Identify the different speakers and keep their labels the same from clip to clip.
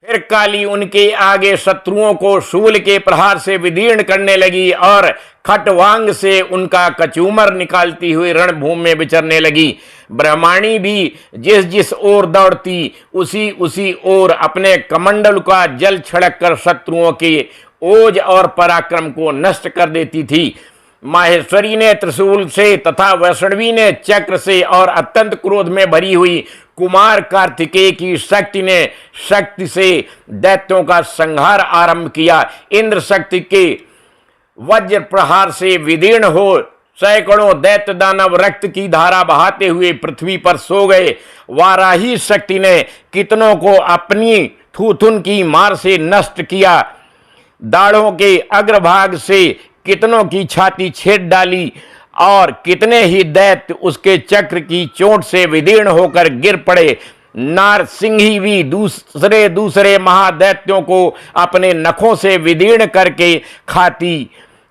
Speaker 1: फिर काली उनके आगे शत्रुओं को शूल के प्रहार से विदीर्ण करने लगी और खटवांग से उनका कचूमर निकालती हुई रणभूमि में विचरने लगी। ब्रह्माणी भी जिस जिस ओर दौड़ती उसी उसी ओर अपने कमंडल का जल छिड़क कर शत्रुओं के ओज और पराक्रम को नष्ट कर देती थी। माहेश्वरी ने त्रिशूल से तथा वैष्णवी ने चक्र से और अत्यंत क्रोध में भरी हुई कुमार कार्तिकेय की शक्ति से दैत्यों का संहार आरंभ किया। इंद्र शक्ति के वज्र प्रहार से विदीर्ण हो सैकड़ों दैत्य दानव रक्त की धारा बहाते हुए पृथ्वी पर सो गए। वाराही शक्ति ने कितनों को अपनी थूथुन की मार से नष्ट किया। दाढ़ों के अग्रभाग से कितनों की छाती छेद डाली और कितने ही दैत्य उसके चक्र की चोट से विदीर्ण होकर गिर पड़े। नारसिंही भी दूसरे महादैत्यों को अपने नखों से विदीर्ण करके खाती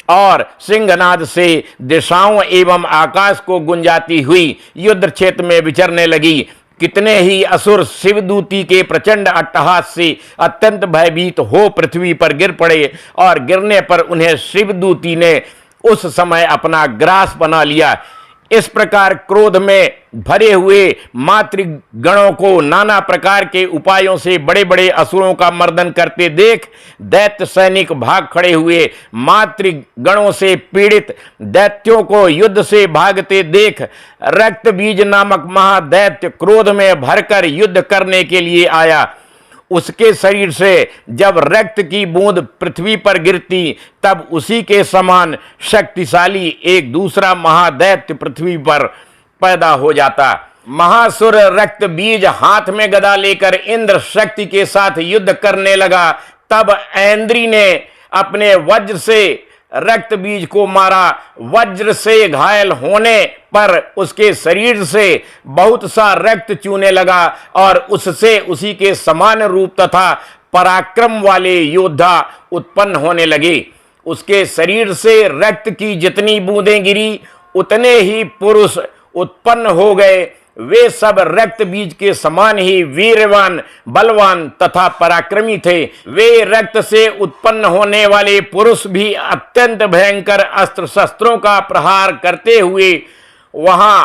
Speaker 1: और सिंहनाद से दिशाओं एवं आकाश को गुंजाती हुई युद्ध क्षेत्र में विचरने लगी। कितने ही असुर शिवदूती के प्रचंड अट्टहास से अत्यंत भयभीत हो पृथ्वी पर गिर पड़े और गिरने पर उन्हें शिवदूती ने उस समय अपना ग्रास बना लिया। इस प्रकार क्रोध में भरे हुए मातृगणों को नाना प्रकार के उपायों से बड़े बड़े असुरों का मर्दन करते देख दैत्य सैनिक भाग खड़े हुए। मातृगणों से पीड़ित दैत्यों को युद्ध से भागते देख रक्त बीज नामक महादैत्य क्रोध में भरकर युद्ध करने के लिए आया। उसके शरीर से जब रक्त की बूंद पृथ्वी पर गिरती तब उसी के समान शक्तिशाली एक दूसरा महादैत्य पृथ्वी पर पैदा हो जाता। महासुर रक्त बीज हाथ में गदा लेकर इंद्र शक्ति के साथ युद्ध करने लगा। तब ऐन्द्री ने अपने वज्र से रक्त बीज को मारा। वज्र से घायल होने पर उसके शरीर से बहुत सा रक्त चूने लगा और उससे उसी के समान रूप तथा पराक्रम वाले योद्धा उत्पन्न होने लगे। उसके शरीर से रक्त की जितनी बूंदें गिरी उतने ही पुरुष उत्पन्न हो गए। वे सब रक्त बीज के समान ही वीरवान, बलवान तथा पराक्रमी थे। वे रक्त से उत्पन्न होने वाले पुरुष भी अत्यंत भयंकर अस्त्र शस्त्रों का प्रहार करते हुए वहां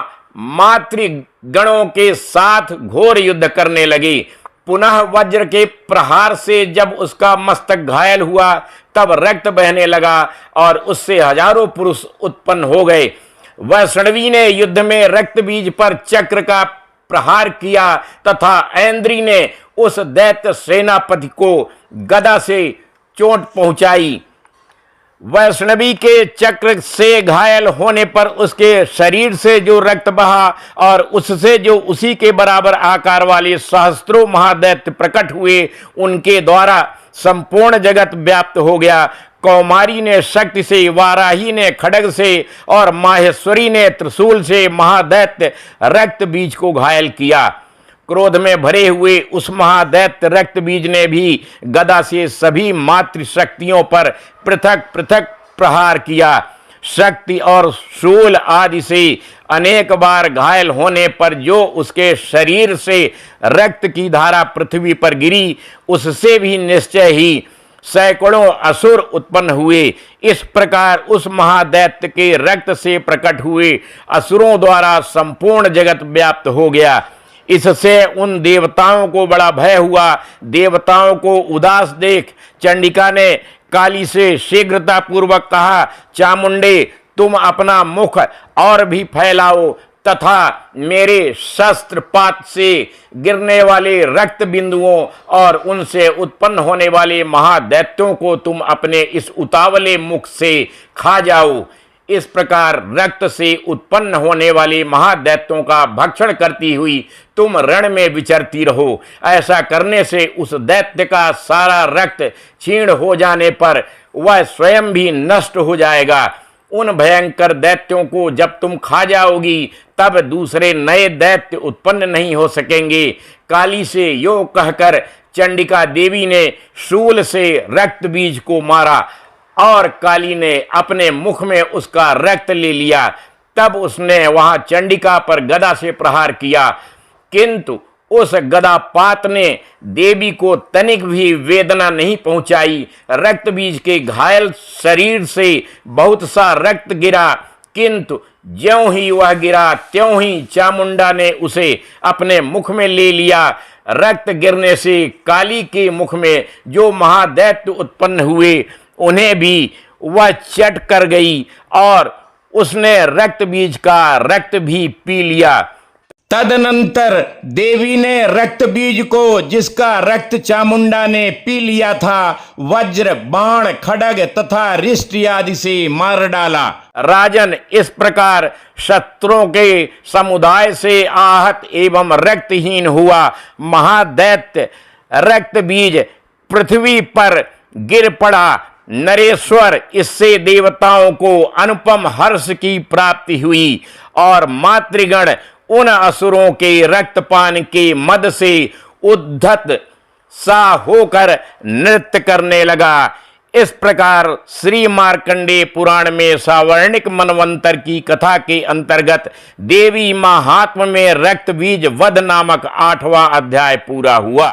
Speaker 1: मातृगणों के साथ घोर युद्ध करने लगे। पुनः वज्र के प्रहार से जब उसका मस्तक घायल हुआ तब रक्त बहने लगा और उससे हजारों पुरुष उत्पन्न हो गए। वैष्णवी ने युद्ध में रक्त बीज पर चक्र का प्रहार किया तथा ऐन्द्री ने उस दैत्य सेनापति को गदा से चोट पहुंचाई। वैष्णवी के चक्र से घायल होने पर उसके शरीर से जो रक्त बहा और उससे जो उसी के बराबर आकार वाले सहस्त्रों महादैत्य प्रकट हुए उनके द्वारा संपूर्ण जगत व्याप्त हो गया। कौमारी ने शक्ति से, वाराही ने खड्ग से और माहेश्वरी ने त्रिशूल से महादैत्य रक्त बीज को घायल किया। क्रोध में भरे हुए उस महादैत्य रक्त बीज ने भी गदा से सभी मातृशक्तियों पर पृथक पृथक प्रहार किया। शक्ति और शूल आदि से अनेक बार घायल होने पर जो उसके शरीर से रक्त की धारा पृथ्वी पर गिरी उससे भी निश्चय ही सैकड़ों असुर उत्पन्न हुए। इस प्रकार उस महादैत्य के रक्त से प्रकट हुए असुरों द्वारा संपूर्ण जगत व्याप्त हो गया। इससे उन देवताओं को बड़ा भय हुआ। देवताओं को उदास देख चंडिका ने काली से शीघ्रता पूर्वक कहा, चामुंडे तुम अपना मुख और भी फैलाओ तथा मेरे शस्त्रपात से गिरने वाले रक्त बिंदुओं और उनसे उत्पन्न होने वाले महादैत्यों को तुम अपने इस उतावले मुख से खा जाओ। इस प्रकार रक्त से उत्पन्न होने वाले महादैत्यों का भक्षण करती हुई तुम रण में विचरती रहो। ऐसा करने से उस दैत्य का सारा रक्त क्षीण हो जाने पर वह स्वयं भी नष्ट हो जाएगा। उन भयंकर दैत्यों को जब तुम खा जाओगी तब दूसरे नए दैत्य उत्पन्न नहीं हो सकेंगे। काली से यो कहकर चंडिका देवी ने शूल से रक्त बीज को मारा और काली ने अपने मुख में उसका रक्त ले लिया। तब उसने वहां चंडिका पर गदा से प्रहार किया, किंतु उस गदापात ने देवी को तनिक भी वेदना नहीं पहुंचाई। रक्त बीज के घायल शरीर से बहुत सा रक्त गिरा, किंतु ज्यों ही वह गिरा त्यों ही चामुंडा ने उसे अपने मुख में ले लिया। रक्त गिरने से काली के मुख में जो महादैत्य उत्पन्न हुए उन्हें भी वह चट कर गई और उसने रक्त बीज का रक्त भी पी लिया। तदनंतर देवी ने रक्त बीज को, जिसका रक्त चामुंडा ने पी लिया था, वज्र, बाण, खड्ग तथा रिष्ट आदि से मार डाला। राजन, इस प्रकार शत्रुओं के समुदाय से आहत एवं रक्तहीन हुआ महादैत्य रक्त बीज पृथ्वी पर गिर पड़ा। नरेश्वर, इससे देवताओं को अनुपम हर्ष की प्राप्ति हुई और मातृगण उन असुरों के रक्तपान के मद से उद्धत सा होकर नृत्य करने लगा। इस प्रकार श्री मार्कंडेय पुराण में सावर्णिक मनवंतर की कथा के अंतर्गत देवी महात्म्य में रक्त बीज वध नामक 8वां अध्याय पूरा हुआ।